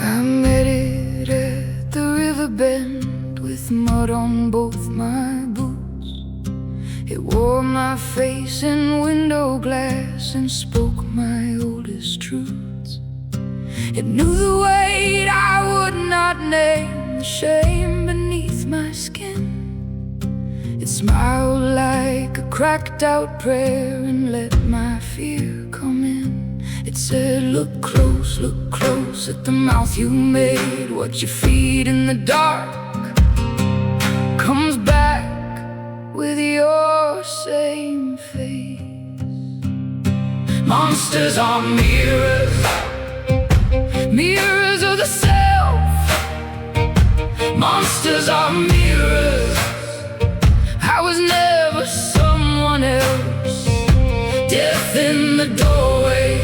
I met it at the river bend with mud on both my boots. It wore my face in window glass and spoke my oldest truths. It knew the weight I would not name, the shame beneath my skin. It smiled like a cracked out prayer and let my fear come in. It said, look close at the mouth you made. What you feed in the dark comes back with your same face. Monsters are mirrors, mirrors of the self. Monsters are mirrors. I was never someone else. Death in the doorway,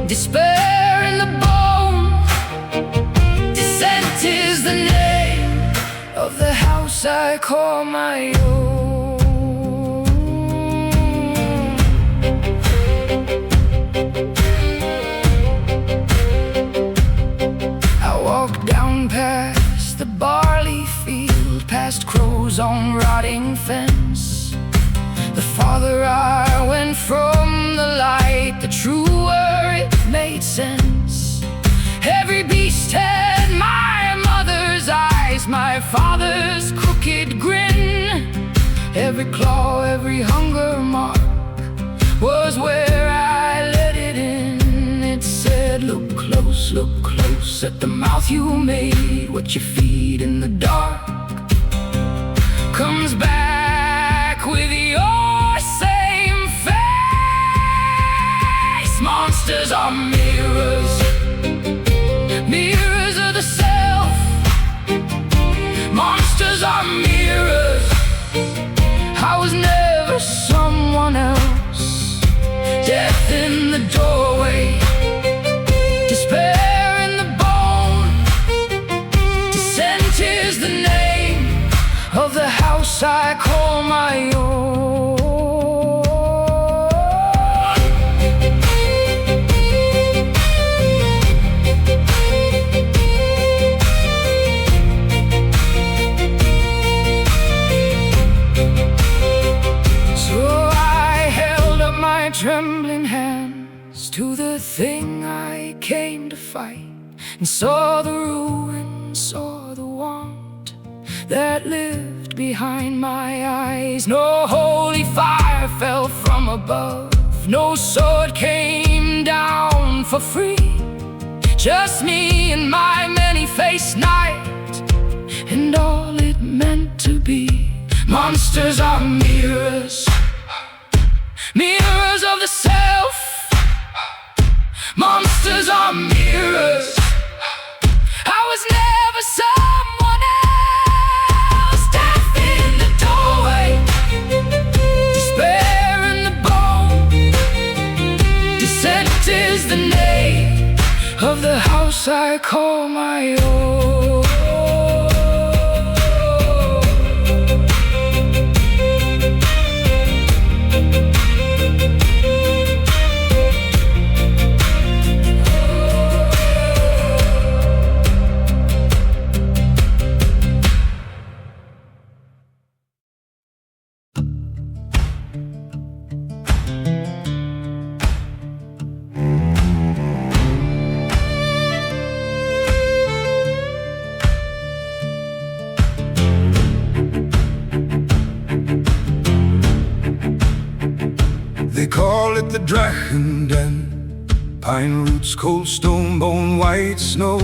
despair in the bone. Dissent is the name of the house I call my own. I walked down past the barley field, past crows on rotting fence. The farther I went from the light, the truer it made sense. Every beast had my mother's eyes, my father's crooked grin. Every claw, every hunger mark was where I let it in. It said, look close at the mouth you made. What you feed in the dark comes back with your same face. Monsters are mirrors, mirrors of the self. Monsters are mirrors. I was never someone else. Death in the doorway, despair in the bone. Dissent is the name of the house I call my own. Trembling hands to the thing I came to fight, and saw the ruin, saw the want that lived behind my eyes. No holy fire fell from above, no sword came down for free. Just me and my many-faced night, and all it meant to be. Monsters are mirrors, mirrors of the self. Monsters are mirrors. I was never someone else. Death in the doorway, despair in the bone. Dissent is the name of the house I call my own. They call it the Drachen Den. Pine roots, cold stone, bone white snow.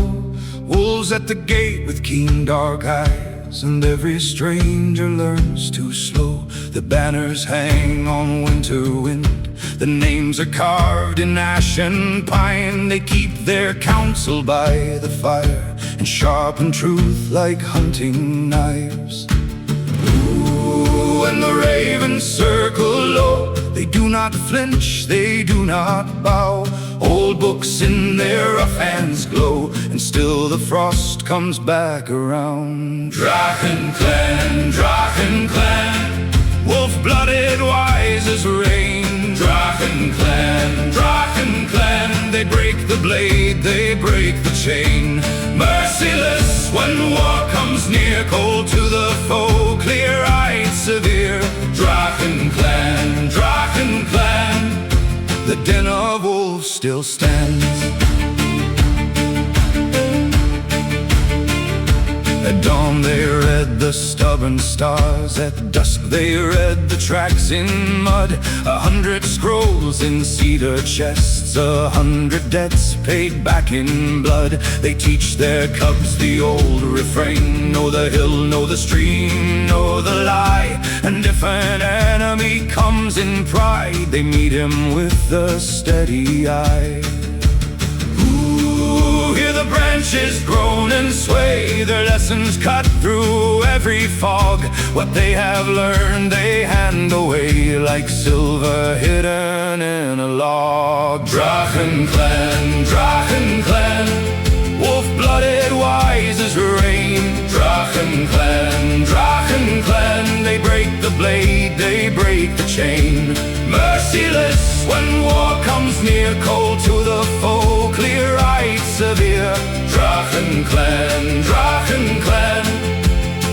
Wolves at the gate with keen dark eyes, and every stranger learns too slow. The banners hang on winter wind, the names are carved in ash and pine. They keep their counsel by the fire and sharpen truth like hunting knives. Ooh, and the ravens circle low. They do not flinch, they do not bow. Old books in their rough hands glow, and still the frost comes back around. Drachen clan, wolf-blooded, wise as rain. Drachen Drachenclan, they break the blade, they break the chain. Merciless when war comes near, cold to the foe, clear-eyed, severe. Drachenclan, the den of wolves still stands. At dawn they read the stubborn stars, at dusk they read the tracks in mud. 100 scrolls in cedar chests, 100 debts paid back in blood. They teach their cubs the old refrain: know the hill, know the stream, know the lie. And if an enemy comes in pride, they meet him with a steady eye. Hear the branches groan and sway, their lessons cut through every fog. What they have learned they hand away, like silver hidden in a log. Drachenclan, wolf-blooded, wise as rain. Drachenclan, they break the blade, they break the chain. Merciless when war comes near, cold to the foe, clear-eyed, severe. Drachenclan,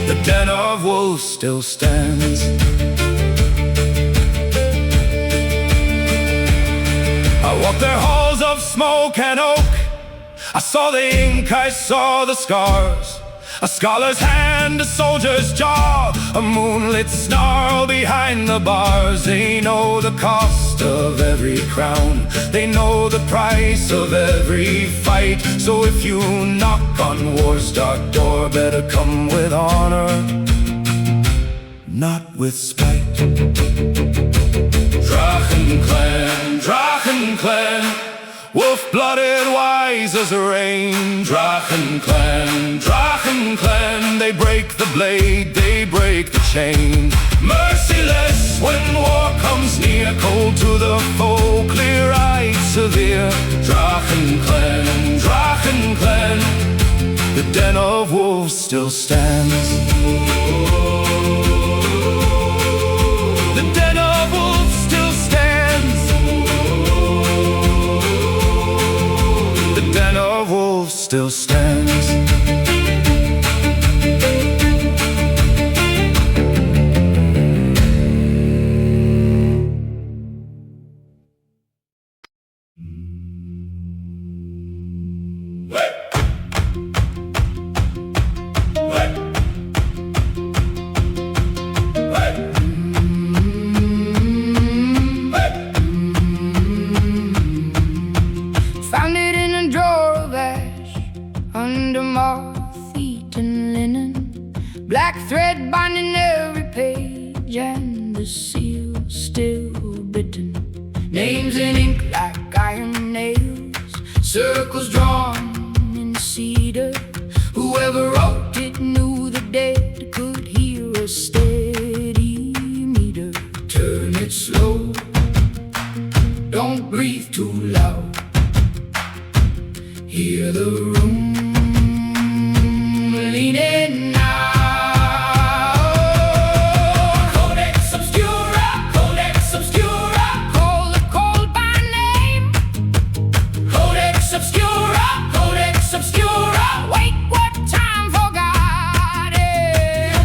the den of wolves still stands. I walked their halls of smoke and oak. I saw the ink, I saw the scars. A scholar's hand, a soldier's jaw, a moonlit snarl behind the bars. They know the cost of every crown, they know the price of every fight. So if you knock on war's dark door, better come with honor, not with spite. Drachenclan, wolf-blooded, wise as rain. Drachenclan, they break the blade, they break the chain. Merciless when war comes near, cold to the foe, clear-eyed, severe. Drachenclan, the den of wolves still stands. The den of wolves still stands. The den of wolves still stands. Found it in a drawer of ash, under moth-eaten linen, black thread binding every page, and the seal still bitten. Names in ink like iron nails, circles drawn in cedar. Whoever wrote it knew the dead could hear a steady meter. Turn it slow, don't breathe too loud. Hear the room leaning now. Codex obscura, call the cold by name. Codex obscura, wait, what time forgot it?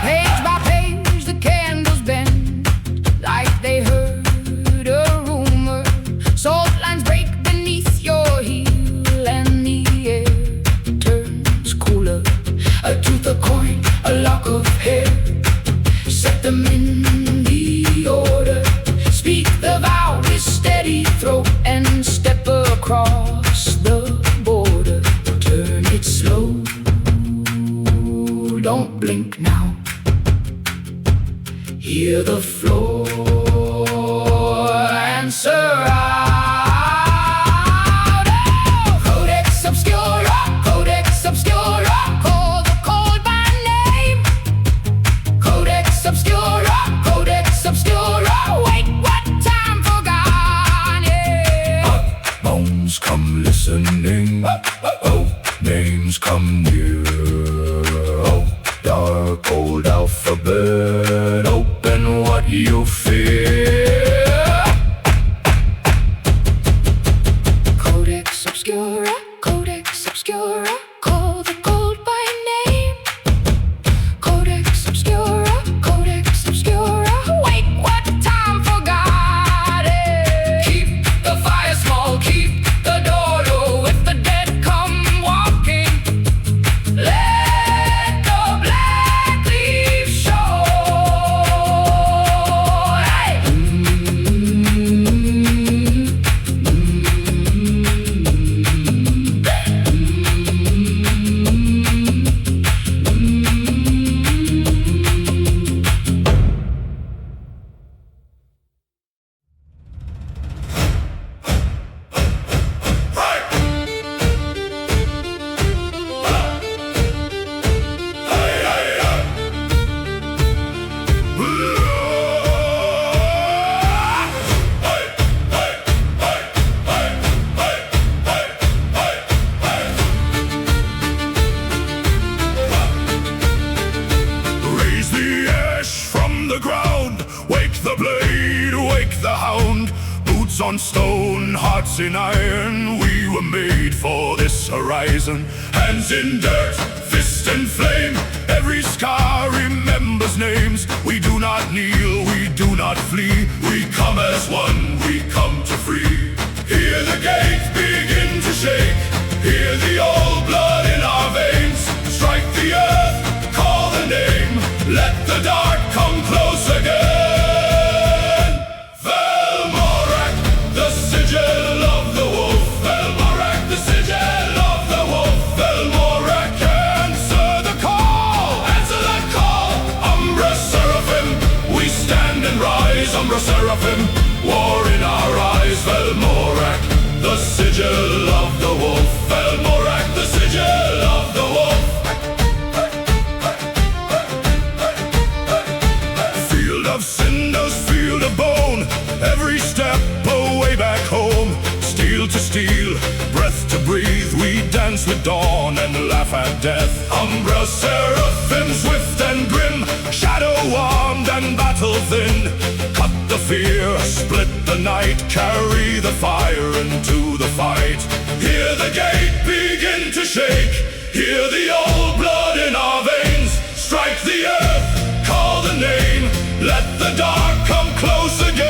Page by page the candles bend, like they heard a rumor. Salt lines break beneath your heel, and the air turns cooler. A tooth, a coin, a lock of hair, set them in the order. Speak the vow with steady throat, and step across the border. Turn it slow, don't blink now. Hear the floor answer out. Oh! Codex obscura, call the cold by name. Codex obscura, wait, what time forgot? Yeah. Bones, come listen alphabet, open what you fear. Codex obscura, Codex obscura, call the gold by name. Codex obscura, Codex obscura, wait, what time forgot it? Keep the fire small, keep the door low. If the dead come walking, let the black leaves show. Hey! Raise the ash from the ground, wake the blade, wake the hound. Boots on stone, hearts in iron, we were made for this horizon. Hands in dirt, fist in flame, every scar remembers names. We do not kneel, we do not flee, we come as one, we come to free. Hear the gate begin to shake, hear the old blood in our veins. Strike the earth, call the name, let the dark come close again. Velmorak, the sigil of the wolf. Velmorak, the sigil of the wolf. Velmorak, answer the call. Answer the call. Umbrae seraphim, we stand and rise. Umbrae seraphim, war in our eyes. Velmorak, the sigil of the wolf. Velmorak, the sigil of the wolf. Field of cinders, field of bone, every step a way back home. Steel to steel, breath to breathe, we dance with dawn and laugh at death. Umbrae seraphim, swift and grim, shadow armed and battle thin. Cut the fear, split the night, carry the fire into the fight. Hear the gate begin to shake, hear the old blood in our veins. Strike the earth, call the name, let the dark come close again.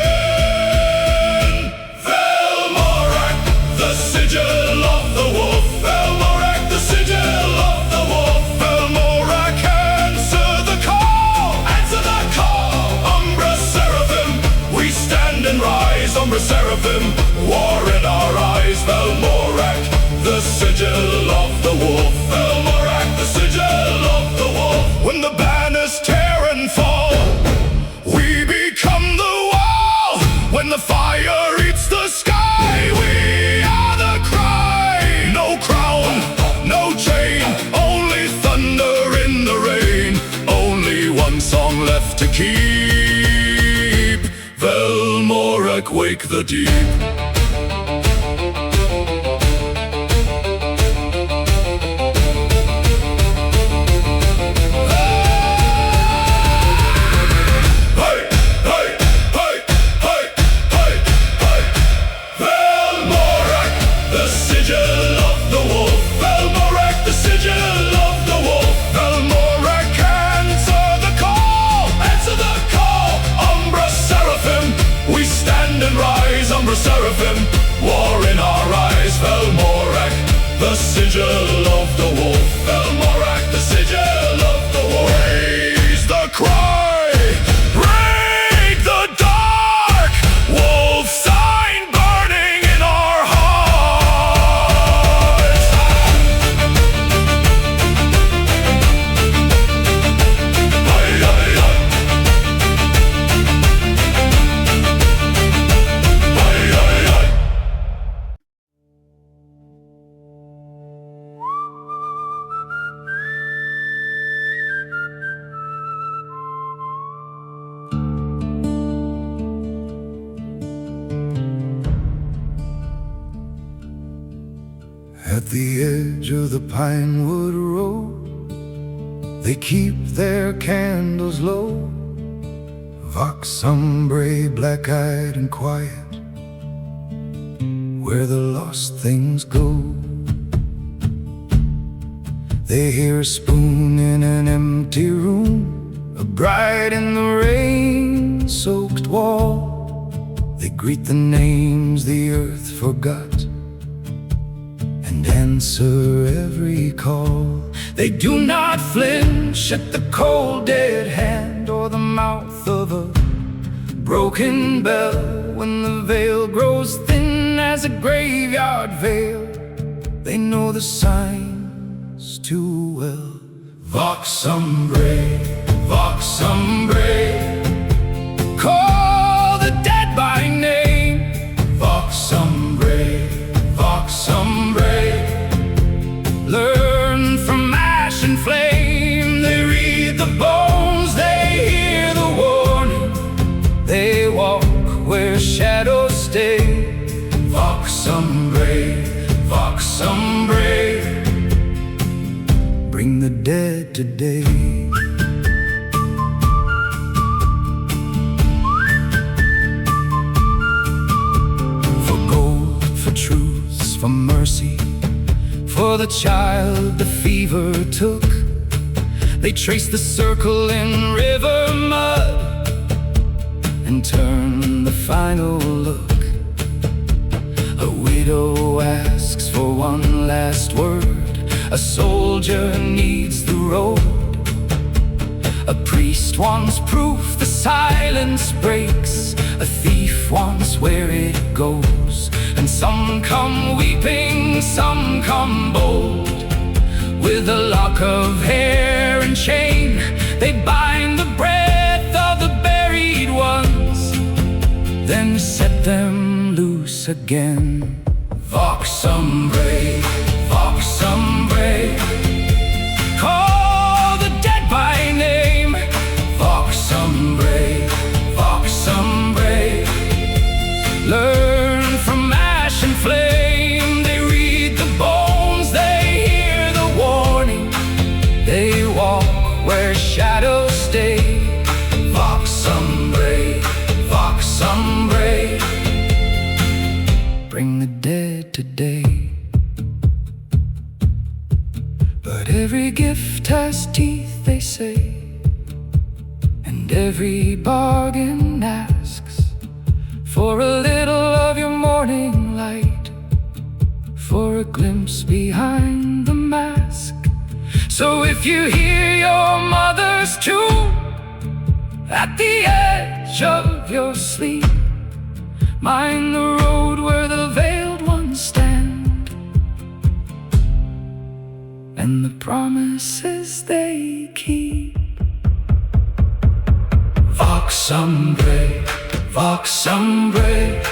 Velmorak, the sigil of the wolf. Velmorak, the sigil of the wolf. Velmorak, answer the call. Answer the call. Umbrae seraphim, we stand and rise. Umbrae seraphim, war in our eyes. Velmorak, the sigil of the wolf. Velmorak, the sigil of the wolf. When the banners tear and fall, we become the wall. When the fire eats the sky, we are the cry. No crown, no chain, only thunder in the rain. Only one song left to keep. Velmorak, wake the deep. Seraphim, war in our eyes. Velmorak, the sigil of the wolf. Velmorak, the sigil of the wolf. Raise the cry, break the dark, wolf sign burning in our hearts. Aye, aye, aye. At the edge of the pinewood road, they keep their candles low. Vox Umbrae, black-eyed and quiet, where the lost things go. They hear a spoon in an empty room, a bride in the rain-soaked wall. They greet the names the earth forgot and answer every call. They do not flinch at the cold dead hand or the mouth of a broken bell. When the veil grows thin as a graveyard veil, they know the signs too well. Vox Umbrae, Vox Umbrae, call the dead by name. Vox Umbrae, Vox Umbrae, learn from ash and flame. They read the bones, they hear the warning, they walk where shadows stay. Vox Umbrae, Vox Umbrae, bring the dead today. For gold, for truth, for mercy, for the child the fever took, they trace the circle in river mud and turn the final look. A widow asks for one last word, a soldier needs the road, a priest wants proof the silence breaks, a thief wants where it goes. And some come weeping, some come bold, with a lock of hair and chain. They bind the breath of the buried ones, then set them loose again. Vox Umbrae, Vox Umbrae, call the dead by name. Vox Umbrae, Vox Umbrae, learn from ash and flame. They read the bones, they hear the warning, they walk where shadows stay. Vox Umbrae, Vox Umbrae, bring the dead today. But every gift has teeth, they say, and every bargain asks for a little of your morning light, for a glimpse behind the mask. So if you hear your mother's tune at the edge of your sleep, mind the road where the veiled ones stand, and the promises they keep. Vox Umbrae, Vox Umbrae,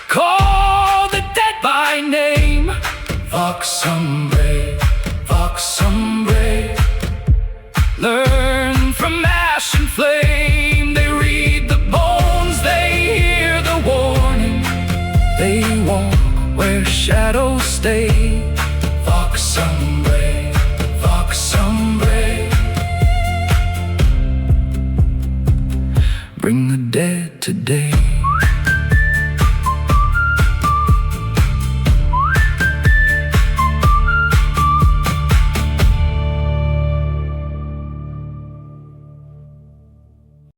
call the dead by name. Vox Umbrae, Vox Umbrae, learn from ash and flame. They read the bones, they hear the warning, they walk where shadows stay. Vox Umbrae, Vox Umbrae, bring the dead today.